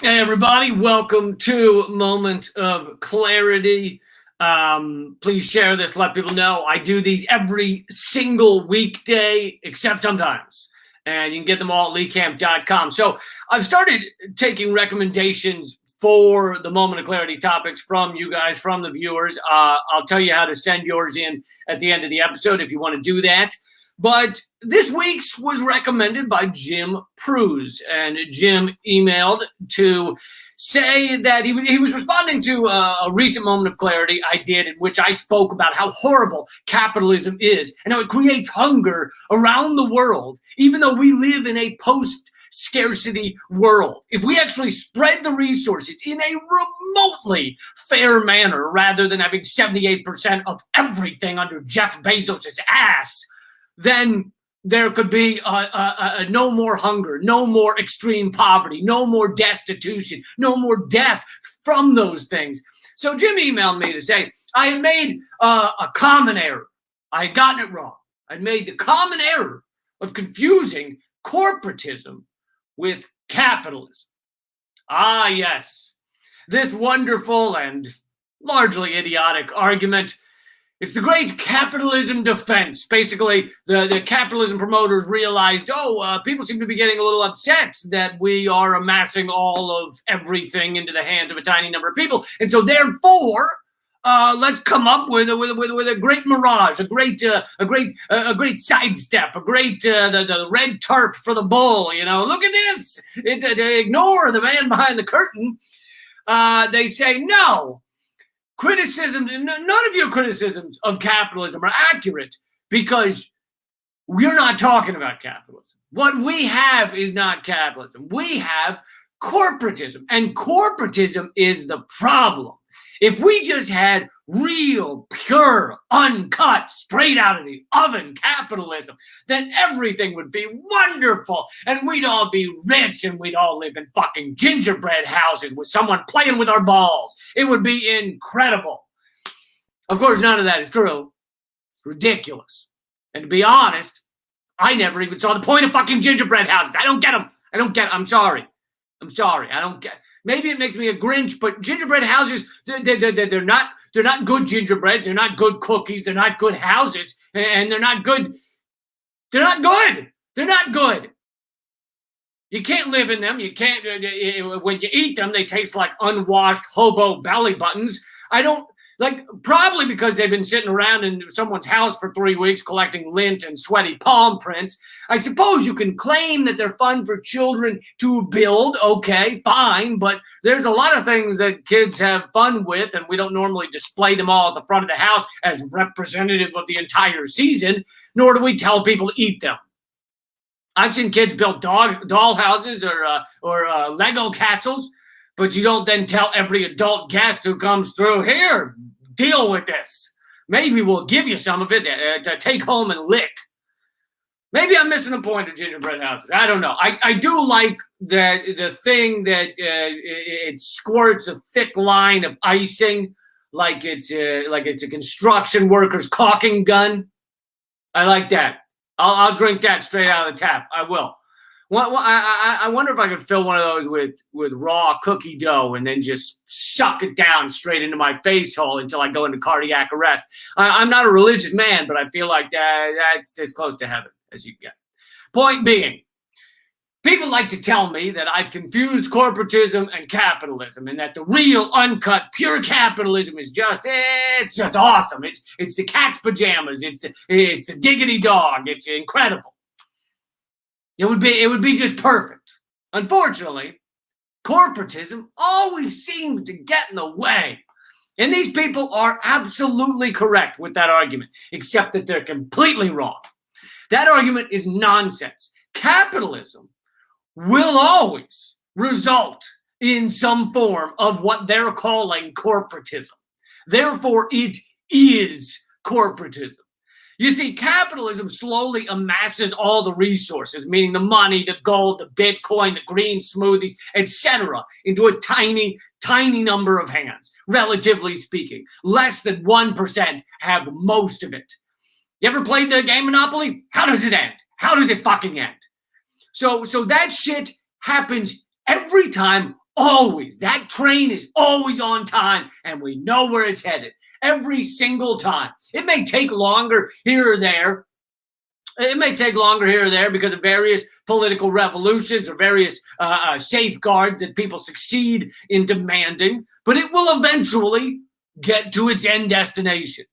Hey everybody, welcome to Moment of Clarity. Please share this, let people know. I do these every single weekday, except sometimes. And you can get them all at leecamp.com. So I've started taking recommendations for the Moment of Clarity topics from you guys, from the viewers. I'll tell you how to send yours in at the end of the episode if you want to do that. But this week's was recommended by Jim Pruse, and Jim emailed to say that he was responding to a recent Moment of Clarity I did, in which I spoke about how horrible capitalism is and how it creates hunger around the world, even though we live in a post-scarcity world. If we actually spread the resources in a remotely fair manner, rather than having 78% of everything under Jeff Bezos' ass, then there could be no more hunger, no more extreme poverty, no more destitution, no more death from those things. So Jim emailed me to say, I had made a common error. I had gotten it wrong. I'd made the common error of confusing corporatism with capitalism. Ah, yes, this wonderful and largely idiotic argument. It's the great capitalism defense. Basically, the capitalism promoters realized, people seem to be getting a little upset that we are amassing all of everything into the hands of a tiny number of people. And so therefore, let's come up with a great mirage, a great sidestep, the red tarp for the bull. Look at this. Ignore the man behind the curtain. They say, no. None of your criticisms of capitalism are accurate because we're not talking about capitalism. What we have is not capitalism. We have corporatism, and corporatism is the problem. If we just had real, pure, uncut, straight out of the oven capitalism, then everything would be wonderful, and we'd all be rich, and we'd all live in fucking gingerbread houses with someone playing with our balls. It would be incredible. Of course, none of that is true. It's ridiculous. And to be honest, I never even saw the point of fucking gingerbread houses. I don't get them. I'm sorry. I don't get. Maybe it makes me a Grinch, but gingerbread houses, they're not good gingerbread. They're not good cookies. They're not good houses, and they're not good. They're not good. They're not good. You can't live in them. You can't. When you eat them, they taste like unwashed hobo belly buttons. Probably because they've been sitting around in someone's house for 3 weeks collecting lint and sweaty palm prints. I suppose you can claim that they're fun for children to build. Okay, fine. But there's a lot of things that kids have fun with, and we don't normally display them all at the front of the house as representative of the entire season, nor do we tell people to eat them. I've seen kids build doll houses or Lego castles, but you don't then tell every adult guest who comes through, here, deal with this. Maybe we'll give you some of it to take home and lick. Maybe I'm missing the point of gingerbread houses. I don't know. I do like the thing that it squirts a thick line of icing like it's a construction worker's caulking gun. I like that. I'll drink that straight out of the tap. I will. I wonder if I could fill one of those with raw cookie dough and then just suck it down straight into my face hole until I go into cardiac arrest. I'm not a religious man, but I feel like that's as close to heaven as you get. Point being, people like to tell me that I've confused corporatism and capitalism, and that the real, uncut, pure capitalism is it's just awesome. It's the cat's pajamas. It's the diggity dog. It's incredible. It would be just perfect. Unfortunately, corporatism always seems to get in the way. And these people are absolutely correct with that argument, except that they're completely wrong. That argument is nonsense. Capitalism will always result in some form of what they're calling corporatism. Therefore, it is corporatism. You see, capitalism slowly amasses all the resources, meaning the money, the gold, the Bitcoin, the green smoothies, etc., into a tiny, tiny number of hands, relatively speaking. Less than 1% have most of it. You ever played the game Monopoly? How does it end? How does it fucking end? So that shit happens every time Always. That train is always on time, and we know where it's headed every single time. It may take longer here or there. It may take longer here or there because of various political revolutions or various safeguards that people succeed in demanding, but it will eventually get to its end destination.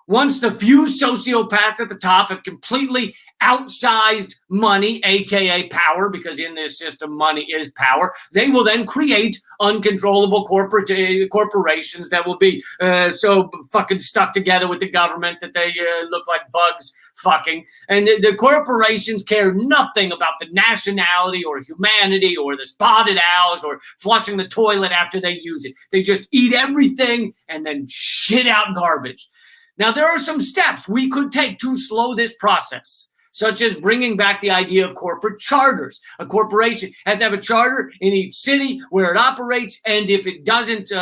Once the few sociopaths at the top have completely outsized money, aka power, because in this system money is power, they will then create uncontrollable corporations that will be so fucking stuck together with the government that they look like bugs fucking. And the corporations care nothing about the nationality or humanity or the spotted owls or flushing the toilet after they use it. They just eat everything and then shit out garbage. Now, there are some steps we could take to slow this process, such as bringing back the idea of corporate charters. A corporation has to have a charter in each city where it operates, and if it doesn't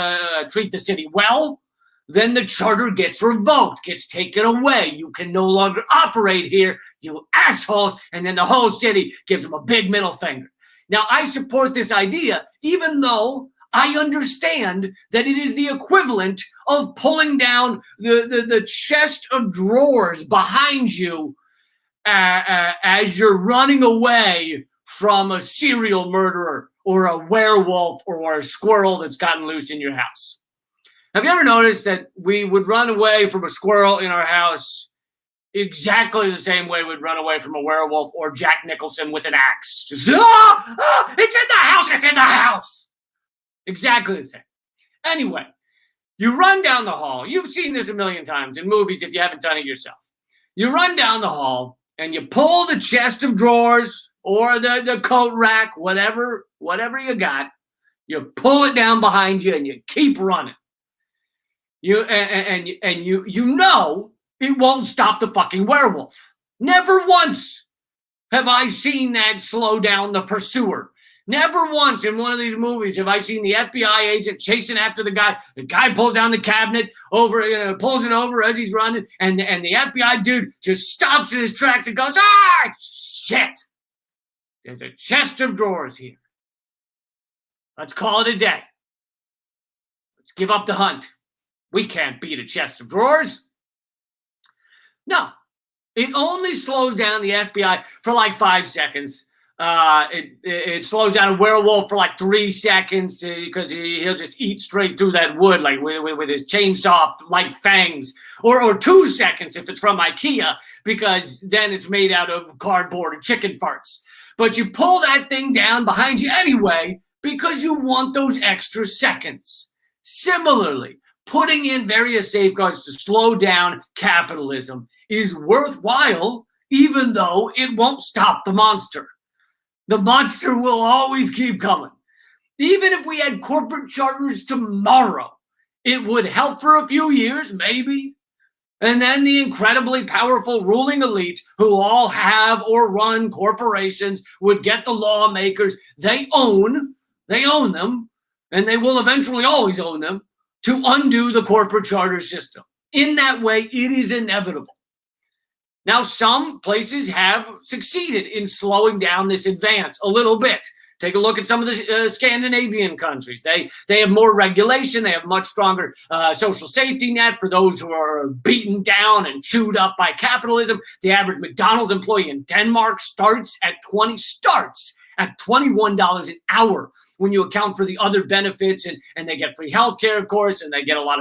treat the city well, then the charter gets revoked, gets taken away. You can no longer operate here, you assholes, and then the whole city gives them a big middle finger. Now, I support this idea, even though I understand that it is the equivalent of pulling down the chest of drawers behind you as you're running away from a serial murderer or a werewolf or a squirrel that's gotten loose in your house. Have you ever noticed that we would run away from a squirrel in our house exactly the same way we'd run away from a werewolf or Jack Nicholson with an axe? Just, it's in the house, it's in the house. Exactly the same. Anyway, you run down the hall. You've seen this a million times in movies if you haven't done it yourself. You run down the hall and you pull the chest of drawers or the coat rack, whatever you got. You pull it down behind you and you keep running. You know it won't stop the fucking werewolf. Never once have I seen that slow down the pursuer. Never once in one of these movies have I seen the FBI agent chasing after the guy. The guy pulls down the cabinet pulls it over as he's running, and the FBI dude just stops in his tracks and goes, "Ah, shit! There's a chest of drawers here. Let's call it a day. Let's give up the hunt. We can't beat a chest of drawers." No, it only slows down the FBI for like 5 seconds. It slows down a werewolf for like 3 seconds because he'll just eat straight through that wood like with his chainsaw like fangs, or 2 seconds if it's from IKEA because then it's made out of cardboard and chicken farts. But you pull that thing down behind you anyway because you want those extra seconds. Similarly, putting in various safeguards to slow down capitalism is worthwhile even though it won't stop the monster. The monster will always keep coming. Even if we had corporate charters tomorrow, it would help for a few years, maybe. And then the incredibly powerful ruling elite who all have or run corporations would get the lawmakers they own them, and they will eventually always own them, to undo the corporate charter system. In that way, it is inevitable. Now, some places have succeeded in slowing down this advance a little bit. Take a look at some of the Scandinavian countries. They have more regulation. They have much stronger social safety net for those who are beaten down and chewed up by capitalism. The average McDonald's employee in Denmark starts at $21 an hour when you account for the other benefits, and they get free healthcare, of course, and they get a lot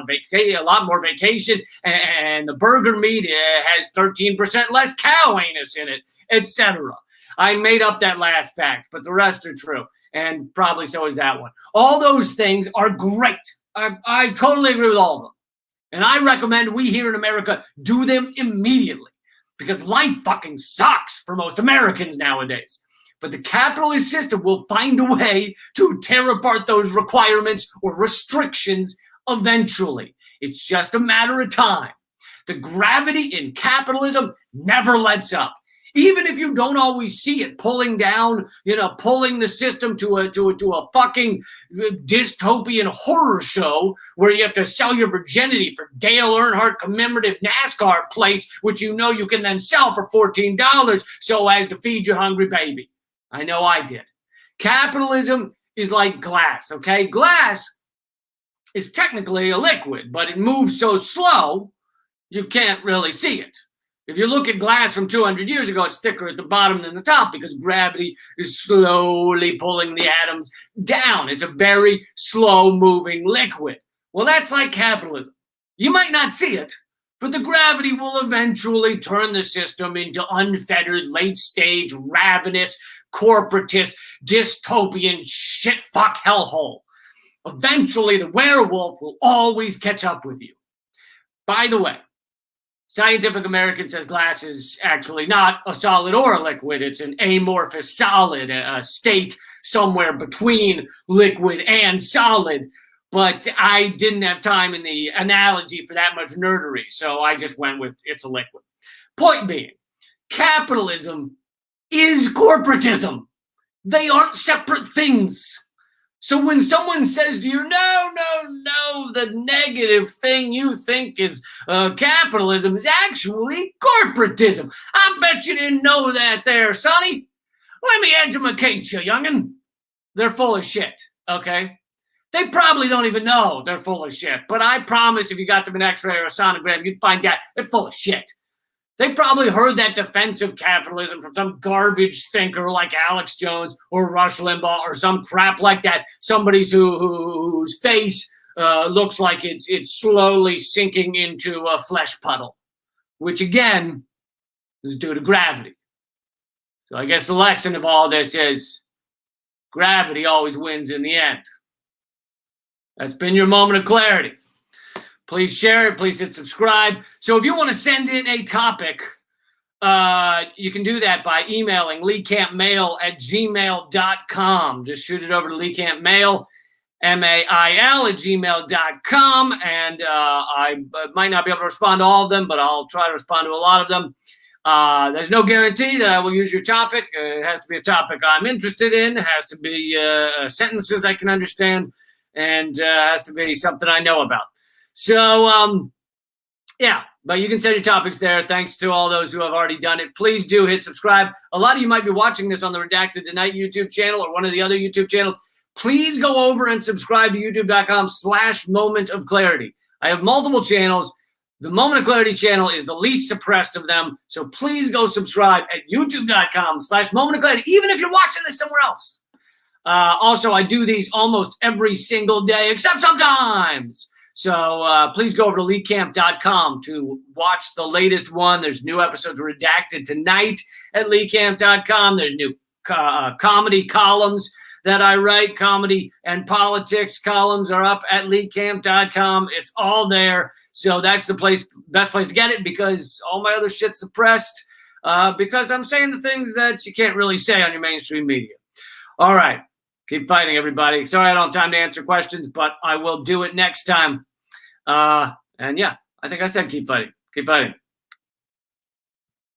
more vacation, and the burger meat has 13% less cow anus in it, etc. I made up that last fact, but the rest are true, and probably so is that one. All those things are great. I totally agree with all of them, and I recommend we here in America do them immediately because life fucking sucks for most Americans nowadays. But the capitalist system will find a way to tear apart those requirements or restrictions eventually. It's just a matter of time. The gravity in capitalism never lets up. Even if you don't always see it pulling down, pulling the system to a fucking dystopian horror show where you have to sell your virginity for Dale Earnhardt commemorative NASCAR plates, which you can then sell for $14 so as to feed your hungry baby. I know I did. Capitalism is like glass, okay? Glass is technically a liquid, but it moves so slow, you can't really see it. If you look at glass from 200 years ago, it's thicker at the bottom than the top because gravity is slowly pulling the atoms down. It's a very slow-moving liquid. Well, that's like capitalism. You might not see it, but the gravity will eventually turn the system into unfettered, late-stage, ravenous, corporatist, dystopian shit-fuck hellhole. Eventually, the werewolf will always catch up with you. By the way, Scientific American says glass is actually not a solid or a liquid. It's an amorphous solid, a state somewhere between liquid and solid. But I didn't have time in the analogy for that much nerdery, so I just went with it's a liquid. Point being, capitalism is corporatism. They aren't separate things. So when someone says to you, no, the negative thing you think is capitalism is actually corporatism. I bet you didn't know that there, Sonny. Let me educate you, youngin'. They're full of shit, okay? They probably don't even know they're full of shit, but I promise if you got them an x-ray or a sonogram, you'd find out they're full of shit. They probably heard that defense of capitalism from some garbage thinker like Alex Jones or Rush Limbaugh or some crap like that. Somebody whose face looks like it's slowly sinking into a flesh puddle, which again is due to gravity. So I guess the lesson of all this is gravity always wins in the end. That's been your moment of clarity. Please share it. Please hit subscribe. So if you want to send in a topic, you can do that by emailing leecampmail@gmail.com. Just shoot it over to leecampmail, MAIL @gmail.com. And I might not be able to respond to all of them, but I'll try to respond to a lot of them. There's no guarantee that I will use your topic. It has to be a topic I'm interested in. It has to be sentences I can understand. And has to be something I know about. So, yeah, but you can send your topics there. Thanks to all those who have already done it. Please do hit subscribe. A lot of you might be watching this on the Redacted Tonight YouTube channel or one of the other YouTube channels. Please go over and subscribe to youtube.com/Moment of Clarity. I have multiple channels. The Moment of Clarity channel is the least suppressed of them. So please go subscribe at youtube.com/Moment of Clarity, even if you're watching this somewhere else. Also, I do these almost every single day, except sometimes. So please go over to leecamp.com to watch the latest one. There's new episodes redacted tonight at leecamp.com. There's new comedy columns that I write. Comedy and politics columns are up at leecamp.com. It's all there. So that's the best place to get it because all my other shit's suppressed because I'm saying the things that you can't really say on your mainstream media. All right. Keep fighting, everybody. Sorry I don't have time to answer questions, but I will do it next time. And yeah, I think I said keep fighting. Keep fighting.